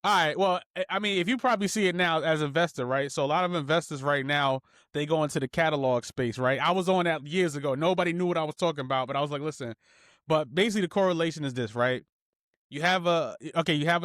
All right. Well, I mean, if you probably see it now as an investor, right? So a lot of investors right now, they go into the catalog space, right? I was on that years ago. Nobody knew what I was talking about, but I was like, listen. But basically, the correlation is this, right? You have a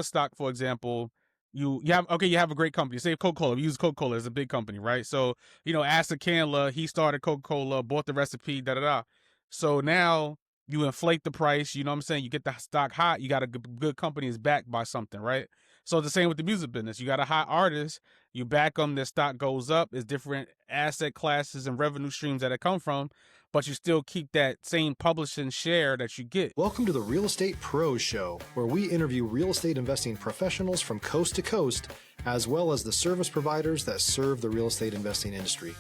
stock, for example. You have a great company. Say Coca-Cola. We use Coca-Cola as a big company, right? So Asa Candler, he started Coca-Cola, bought the recipe, da da da. So now you inflate the price. You know what I'm saying? You get the stock hot. You got a good company is backed by something, right? So the same with the music business. You got a hot artist. You back them, their stock goes up. It's different asset classes and revenue streams that it come from, but you still keep that same publishing share that you get. Welcome to the Real Estate Pros Show, where we interview real estate investing professionals from coast to coast, as well as the service providers that serve the real estate investing industry.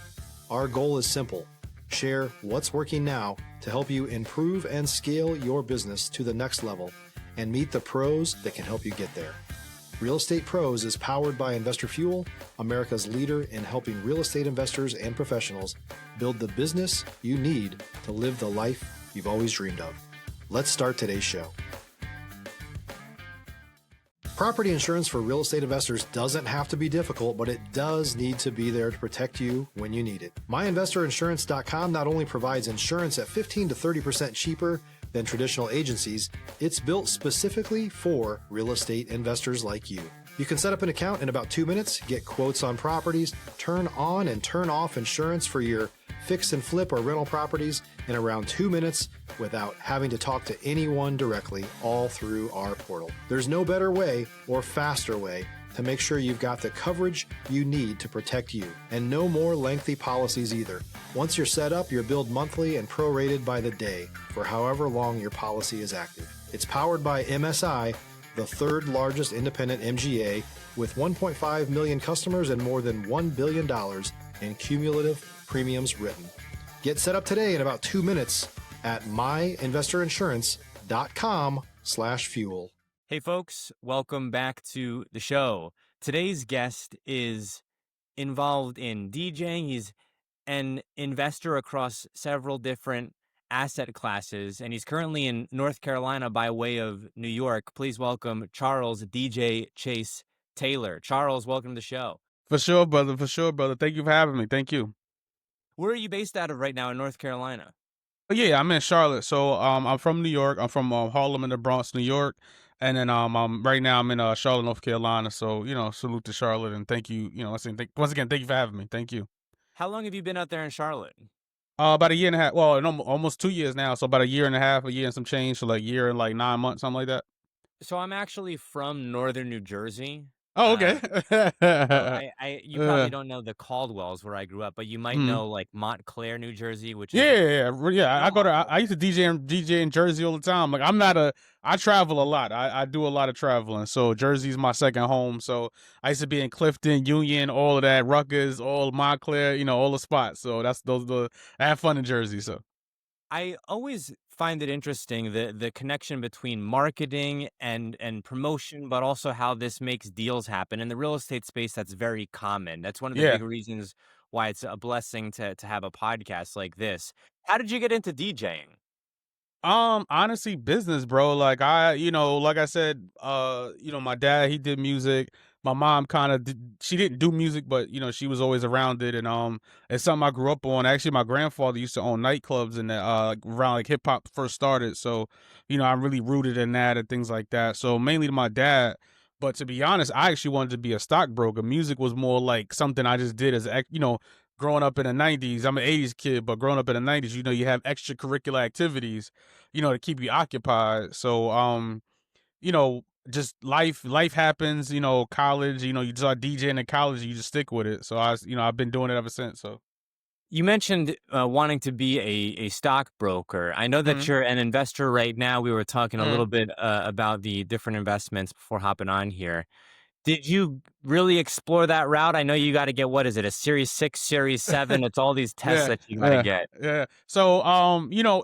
Our goal is simple: share what's working now to help you improve and scale your business to the next level and meet the pros that can help you get there. Real Estate Pros is powered by Investor Fuel, America's leader in helping real estate investors and professionals build the business you need to live the life you've always dreamed of. Let's start today's show. Property insurance for real estate investors doesn't have to be difficult, but it does need to be there to protect you when you need it. MyInvestorInsurance.com not only provides insurance at 15 to 30% cheaper than traditional agencies, it's built specifically for real estate investors like you. You can set up an account in about 2 minutes, get quotes on properties, turn on and turn off insurance for your fix and flip or rental properties in around 2 minutes without having to talk to anyone directly, all through our portal. There's no better way or faster way to make sure you've got the coverage you need to protect you, and no more lengthy policies either. Once you're set up, you're billed monthly and prorated by the day for however long your policy is active. It's powered by MSI, the third largest independent MGA, with 1.5 million customers and more than $1 billion in cumulative premiums written. Get set up today in about 2 minutes at myinvestorinsurance.com/fuel. Hey folks, welcome back to the show. Today's guest is involved in DJing. He's an investor across several different asset classes, and he's currently in North Carolina by way of New York. Please welcome Charles DJ Chase Taylor. Charles, welcome to the show. For sure, brother. For sure, brother. Thank you for having me. Thank you. Where are you based out of right now in North Carolina? Yeah, I'm in Charlotte. So I'm from New York. I'm from Harlem in the Bronx, New York. And then right now I'm in Charlotte, North Carolina. So, salute to Charlotte and thank you. Once again, thank you for having me. Thank you. How long have you been out there in Charlotte? About a year and a half. Well, almost 2 years now. So about a year and a half, a year and some change. So like year and like 9 months, something like that. So I'm actually from northern New Jersey. Oh, okay. So you probably don't know the Caldwells where I grew up, but you might know like Montclair, New Jersey, which is yeah. I used to DJ in Jersey all the time. Like I travel a lot. I do a lot of traveling. So Jersey's my second home. So I used to be in Clifton, Union, all of that, Rutgers, all of Montclair, all the spots. So I have fun in Jersey. So I always find it interesting the connection between marketing and promotion, but also how this makes deals happen. In the real estate space, that's very common. That's one of the yeah. big reasons why it's a blessing to have a podcast like this. How did you get into DJing? Honestly, business, bro. Like like I said, my dad, he did music. My mom she didn't do music, but she was always around it, and it's something I grew up on. Actually, my grandfather used to own nightclubs and around like hip hop first started, so I'm really rooted in that and things like that. So mainly to my dad, but to be honest, I actually wanted to be a stockbroker. Music was more like something I just did as growing up in the 90s. I'm an 80s kid, but growing up in the 90s, you have extracurricular activities, to keep you occupied. So, just life happens, college, you start DJing in college, you just stick with it. So I've been doing it ever since. So You mentioned wanting to be a stockbroker. I know that you're an investor right now. We were talking a little bit about the different investments before hopping on here. Did you really explore that route? I know you got to get, what is it, a Series 6, Series 7? It's all these tests that you got to get. Yeah. So,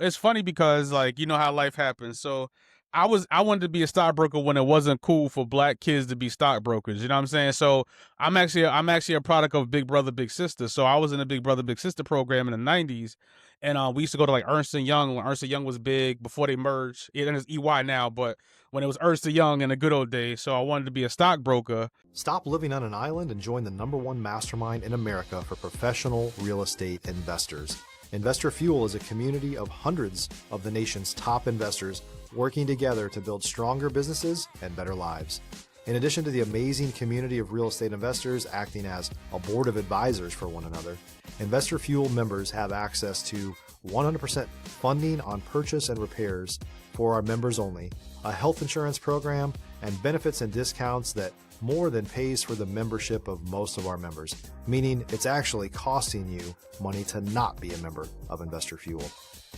it's funny because like, how life happens. So I wanted to be a stockbroker when it wasn't cool for black kids to be stockbrokers. You know what I'm saying? So I'm actually a product of Big Brother, Big Sister. So I was in a Big Brother, Big Sister program in the 90s. And we used to go to like Ernst and Young when Ernst and Young was big before they merged. It is EY now, but when it was Ernst and Young in the good old days. So I wanted to be a stockbroker. Stop living on an island and join the #1 mastermind in America for professional real estate investors. Investor Fuel is a community of hundreds of the nation's top investors working together to build stronger businesses and better lives. In addition to the amazing community of real estate investors acting as a board of advisors for one another, Investor Fuel members have access to 100% funding on purchase and repairs for our members only, a health insurance program, and benefits and discounts that more than pays for the membership of most of our members, meaning it's actually costing you money to not be a member of Investor Fuel.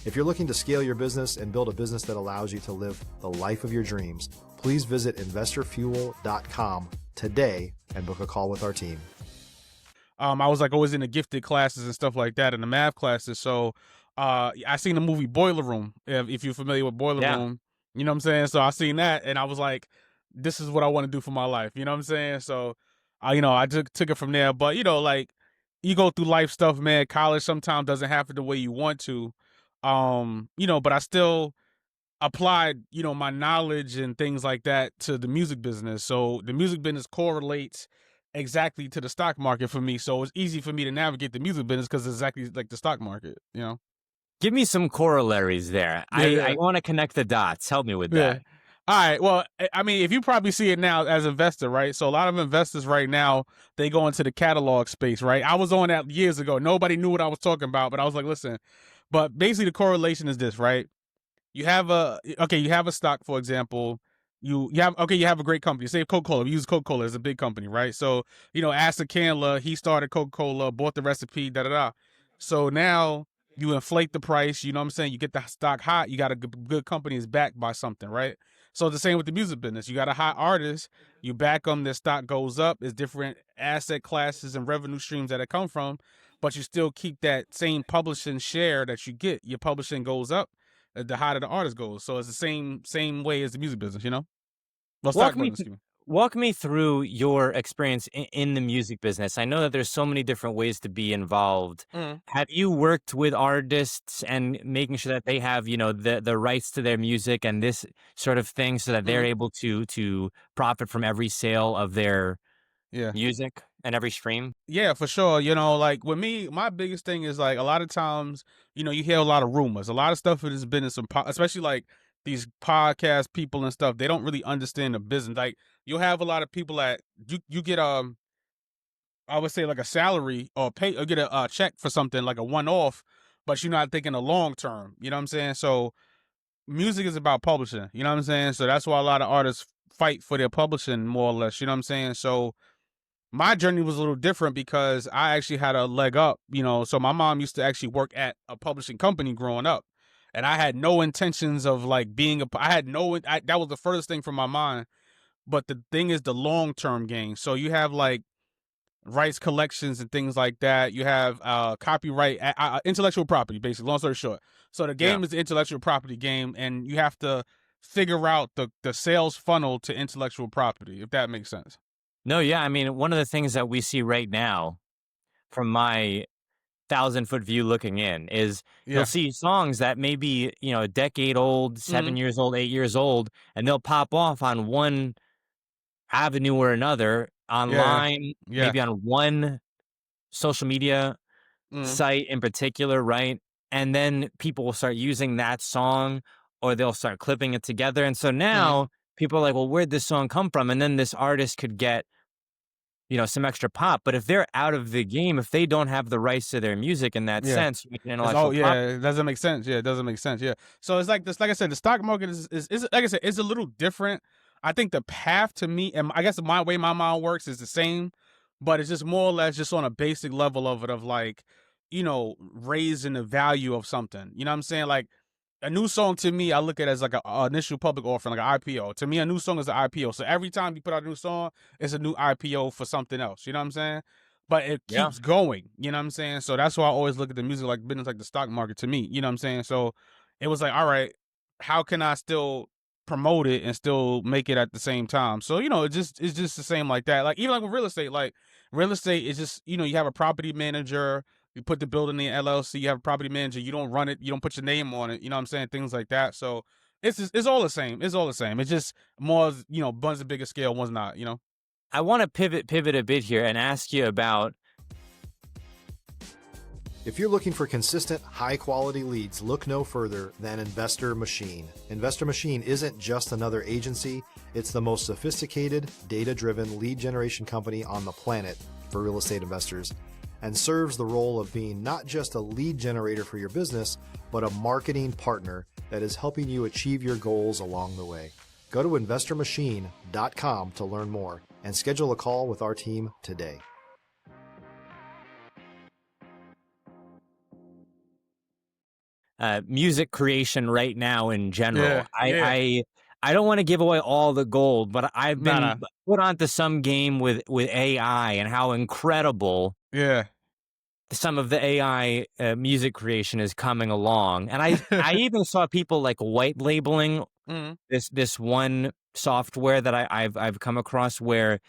If you're looking to scale your business and build a business that allows you to live the life of your dreams, please visit investorfuel.com today and book a call with our team. I was like always in the gifted classes and stuff like that in the math classes. So I seen the movie Boiler Room, if you're familiar with Boiler Yeah. Room. You know what I'm saying? So I seen that and I was like, this is what I want to do for my life. You know what I'm saying? So I took it from there. But like you go through life stuff, man. College sometimes doesn't happen the way you want to. But I still applied, my knowledge and things like that to the music business. So the music business correlates exactly to the stock market for me. So it's easy for me to navigate the music business because it's exactly like the stock market. Give me some corollaries there. Yeah. I want to connect the dots. Help me with Yeah. that. All right. Well, I mean, if you probably see it now as an investor, right? So a lot of investors right now, they go into the catalog space, right? I was on that years ago. Nobody knew what I was talking about, but I was like, listen, but basically the correlation is this, right? You have a stock, for example. You have a great company. Say Coca-Cola. We use Coca-Cola as a big company, right? So, Asa Candler, he started Coca-Cola, bought the recipe, da da da. So now you inflate the price, you know what I'm saying? You get the stock hot, you got a good company is backed by something, right? So the same with the music business. You got a hot artist, you back them, their stock goes up. It's different asset classes and revenue streams that it come from, but you still keep that same publishing share that you get. Your publishing goes up, the higher the artist goes. So it's the same way as the music business. Well, Walk stockbroking, me excuse me. walk me through your experience in the music business. I know that there's so many different ways to be involved. Mm. Have you worked with artists and making sure that they have, the rights to their music and this sort of thing so that they're able to profit from every sale of their Yeah. music and every stream? Yeah, for sure. Like with me, my biggest thing is like a lot of times, you hear a lot of rumors. A lot of stuff has been in especially like these podcast people and stuff. They don't really understand the business. Like you'll have a lot of people that you get I would say like a salary or pay or get a check for something like a one off, but you're not thinking a long term. You know what I'm saying? So music is about publishing. You know what I'm saying? So that's why a lot of artists fight for their publishing more or less. You know what I'm saying? So my journey was a little different because I actually had a leg up, so my mom used to actually work at a publishing company growing up. And I had no intentions of like being that was the furthest thing from my mind. But the thing is the long-term gain. So you have like rights collections and things like that. You have copyright, intellectual property, basically, long story short. So the game is the intellectual property game, and you have to figure out the sales funnel to intellectual property, if that makes sense. No, yeah. I mean, one of the things that we see right now from my 1,000-foot view looking in is Yeah. you'll see songs that may be, a decade old, 7 years old, 8 years old, and they'll pop off on one avenue or another online, Yeah. maybe on one social media site in particular, right? And then people will start using that song or they'll start clipping it together. And so now people are like, well, where'd this song come from? And then this artist could get, some extra pop. But if they're out of the game, if they don't have the rights to their music in that sense, intellectual it doesn't make sense. Yeah, it doesn't make sense. Yeah. So it's like this, like I said, the stock market is like I said, it's a little different. I think the path to me, and I guess my way my mind works is the same, but it's just more or less just on a basic level of it, of like, raising the value of something. You know what I'm saying? Like a new song to me, I look at it as like an initial public offering, like an IPO. To me, a new song is an IPO. So every time you put out a new song, it's a new IPO for something else. You know what I'm saying? But it keeps going. You know what I'm saying? So that's why I always look at the music like business, like the stock market to me. You know what I'm saying? So it was like, all right, how can I still promote it and still make it at the same time? So, it's just the same like that. Like even like with real estate is just, you have a property manager, You put the building in the LLC. You have a property manager. You don't run it. You don't put your name on it. You know what I'm saying? Things like that. So it's all the same. It's all the same. It's just more, one's a bigger scale, one's not. I want to pivot a bit here and ask you about. If you're looking for consistent, high-quality leads, look no further than Investor Machine. Investor Machine isn't just another agency, it's the most sophisticated, data-driven lead generation company on the planet for real estate investors, and serves the role of being not just a lead generator for your business, but a marketing partner that is helping you achieve your goals along the way. Go to investormachine.com to learn more and schedule a call with our team today. Music creation right now in general. Yeah, yeah. I don't want to give away all the gold, but I've Nah, been nah. put onto some game with AI and how incredible Yeah. some of the AI music creation is coming along. And I even saw people like white labeling Mhm. this one software that I've come across where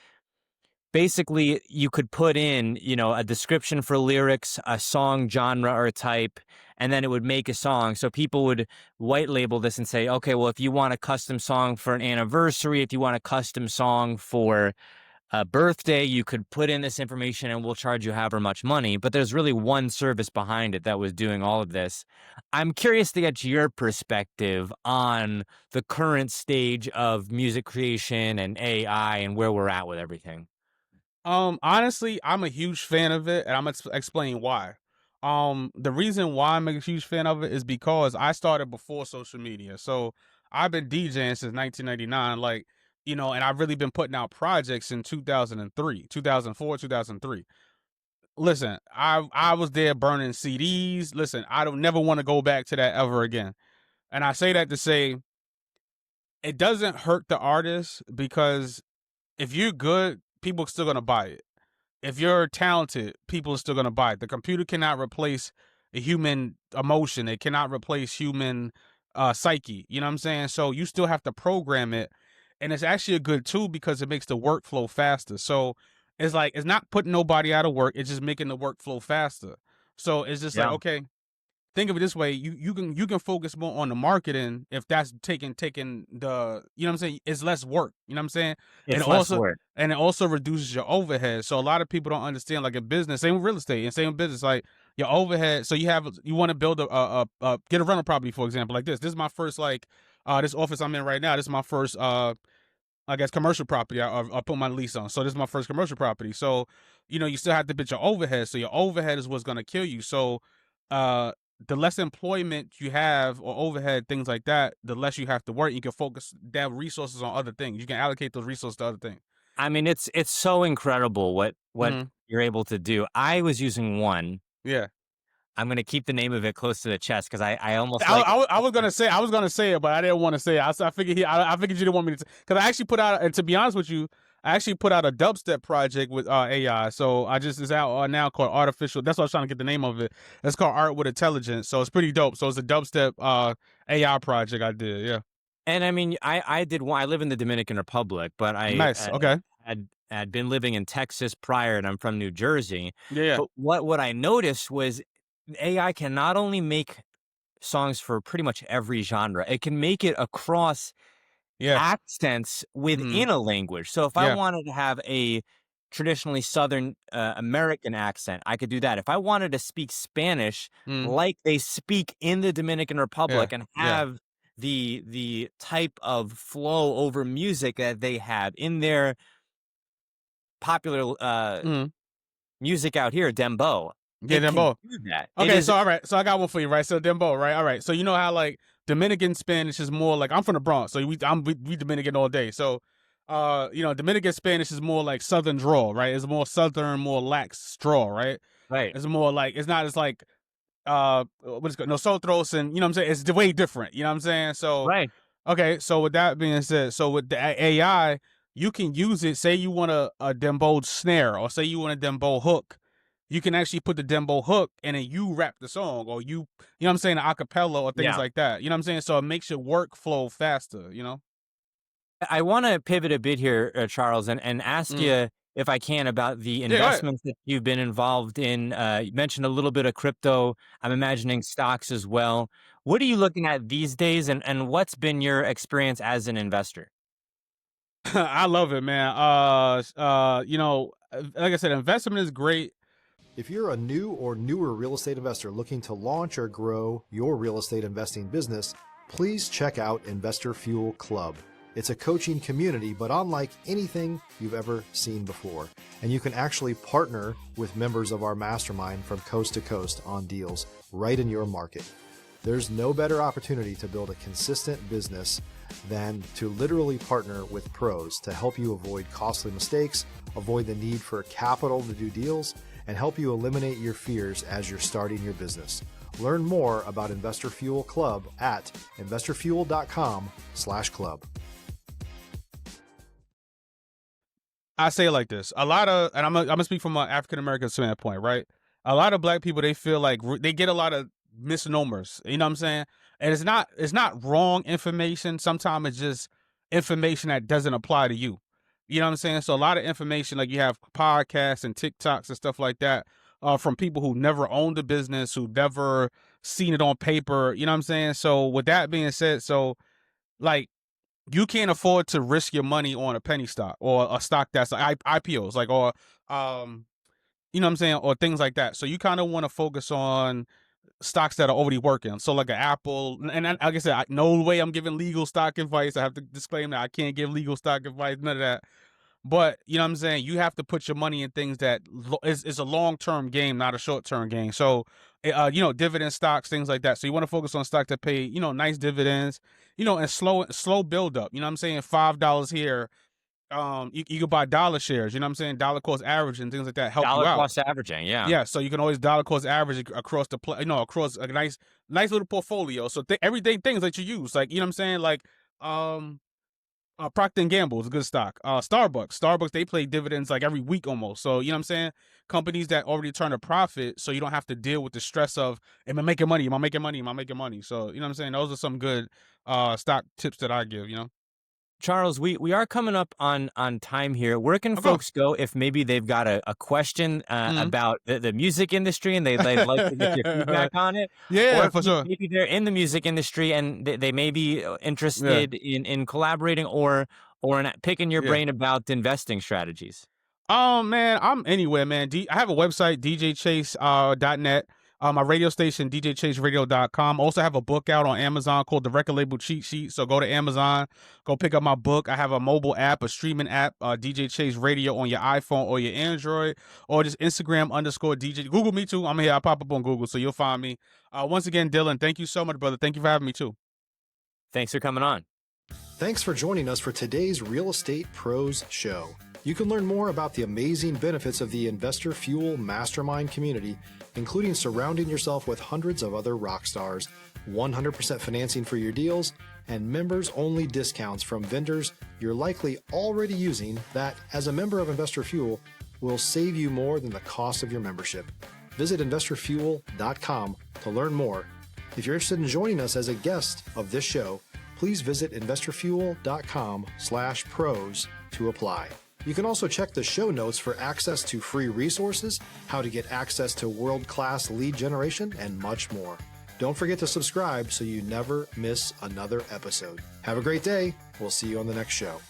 basically you could put in, a description for lyrics, a song genre or type, and then it would make a song. So people would white label this and say, okay, well, if you want a custom song for an anniversary, if you want a custom song for a birthday, you could put in this information and we'll charge you however much money. But there's really one service behind it that was doing all of this. I'm curious to get your perspective on the current stage of music creation and AI and where we're at with everything. Honestly, I'm a huge fan of it, and I'm gonna explain why. The reason why I'm a huge fan of it is because I started before social media. So I've been DJing since 1999, and I've really been putting out projects in 2003, 2004, 2003. Listen, I was there burning CDs. Listen, I don't never want to go back to that ever again. And I say that to say it doesn't hurt the artist because if you're good, people are still gonna buy it. If you're talented, people are still going to buy it. The computer cannot replace a human emotion. It cannot replace human psyche. You know what I'm saying? So you still have to program it. And it's actually a good tool because it makes the workflow faster. So it's like, it's not putting nobody out of work. It's just making the workflow faster. So it's just like, Yeah, okay, think of it this way, you can focus more on the marketing if that's taking the, you know what I'm saying, it's less work, you know what I'm saying. and it's less also work. and it also reduces your overhead. So a lot of people don't understand, like in business, same with real estate and same with business, like your overhead. So you want to build get a rental property, for example, like this is my first, like, this office I'm in right now, this is my first I guess commercial property I put my lease on. So this is my first commercial property. So, you still have to bid your overhead. So your overhead is what's gonna kill you. So uh the less employment you have or overhead, things like that, the less you have to work. You can focus that resources on other things. You can allocate those resources to other things. I mean, it's so incredible what Hmm. you're able to do. I was using one. Yeah. I'm gonna keep the name of it close to the chest because I almost I, like it. I, I was gonna say it, but I didn't want to say it. I figured I figured you didn't want me to, because I actually put out, and to be honest with you, I actually put out a dubstep project with AI. So I just, it's out now, called Artificial. That's what I was trying to get the name of it. It's called Art with Intelligence. So it's pretty dope. So it's a dubstep AI project I did. Yeah. And I mean, I did one. I live in the Dominican Republic, but I Nice. Okay. had been living in Texas prior, and I'm from New Jersey. Yeah. Yeah. But what I noticed was AI can not only make songs for pretty much every genre, it can make it across Yeah. accents Mm, within a language. So if I yeah. wanted to have a traditionally Southern American accent, I could do that. If I wanted to speak Spanish Mm, like they speak in the Dominican yeah. Republic and Yeah. have the type of flow over music that they have in their popular Mm, music out here, dembow, yeah. it Them can both. do that. It Okay, is so all right, so I got one for you, right? So Dembo, right? All right, so you know how, like, Dominican Spanish is more like, I'm from the Bronx, so we Dominican all day. So, Dominican Spanish is more like Southern drawl, right? It's more Southern, more lax drawl, right? right, It's more like, it's not as like what is it called? Nosotros, and you know what I'm saying. It's way different. You know what I'm saying. So right. okay, so with that being said, so with the AI, you can use it. Say you want a dembo snare, or say you want a dembo hook. You can actually put the dembo hook, and then you rap the song, or you know what I'm saying, a cappella or things Yeah. like that. You know what I'm saying? So it makes your workflow faster, I want to pivot a bit here, Charles, and ask Mm, you. if I can, about the Yeah, go ahead. investments that you've been involved in. You mentioned a little bit of crypto. I'm imagining stocks as well. What are you looking at these days, and what's been your experience as an investor? I love it, man. Like I said, investment is great. If you're a new or newer real estate investor looking to launch or grow your real estate investing business, please check out Investor Fuel Club. It's a coaching community, but unlike anything you've ever seen before. And you can actually partner with members of our mastermind from coast to coast on deals right in your market. There's no better opportunity to build a consistent business than to literally partner with pros to help you avoid costly mistakes, avoid the need for capital to do deals, and help you eliminate your fears as you're starting your business. Learn more about Investor Fuel Club at investorfuel.com/club. I say it like this: a lot of, and I'm gonna speak from an African American standpoint, right? A lot of black people, they feel like they get a lot of misnomers. You know what I'm saying? And it's not wrong information. Sometimes it's just information that doesn't apply to you. You know what I'm saying? So a lot of information, like you have podcasts and TikToks and stuff like that, from people who never owned a business, who never seen it on paper. You know what I'm saying? So with that being said, so like you can't afford to risk your money on a penny stock or a stock that's like IPOs, like, or you know what I'm saying, or things like that. So you kind of want to focus on stocks that are already working. So like an Apple, and like I said, no way I'm giving legal stock advice. I have to disclaim that I can't give legal stock advice, none of that. But you know what I'm saying? You have to put your money in things that is a long-term game, not a short-term game. So, dividend stocks, things like that. So you want to focus on stocks that pay, nice dividends, and slow build up. You know what I'm saying? $5 here. You could buy dollar shares. You know what I'm saying? Dollar cost average and things like that help you Dollar out. cost averaging, yeah. Yeah, so you can always dollar cost average across across a nice little portfolio. So everything things that you use, like, you know what I'm saying, like Procter and Gamble is a good stock. Starbucks, they pay dividends like every week almost. So you know what I'm saying, companies that already turn a profit, so you don't have to deal with the stress of, am I making money? Am I making money? Am I making money? So you know what I'm saying, those are some good stock tips that I give. Charles, we are coming up on time here. Where can Okay. folks go if maybe they've got a question Mhm. about the music industry and they'd like to get your feedback on it? Yeah, Or if for sure. maybe they're in the music industry and they may be Yeah, interested in collaborating or in picking your yeah. brain about investing strategies. Man, I'm anywhere, man. I have a website, djchase.net. My radio station, djchaseradio.com. Also have a book out on Amazon called The Record Label Cheat Sheet. So go to Amazon, go pick up my book. I have a mobile app, a streaming app, DJ Chase Radio on your iPhone or your Android, or just Instagram_DJ. Google me too. I'm here. I pop up on Google, so you'll find me. Once again, Dylan, thank you so much, brother. Thank you for having me too. Thanks for coming on. Thanks for joining us for today's Real Estate Pros Show. You can learn more about the amazing benefits of the Investor Fuel Mastermind community, including surrounding yourself with hundreds of other rock stars, 100% financing for your deals, and members-only discounts from vendors you're likely already using that, as a member of Investor Fuel, will save you more than the cost of your membership. Visit investorfuel.com to learn more. If you're interested in joining us as a guest of this show, please visit investorfuel.com/pros to apply. You can also check the show notes for access to free resources, how to get access to world-class lead generation, and much more. Don't forget to subscribe so you never miss another episode. Have a great day. We'll see you on the next show.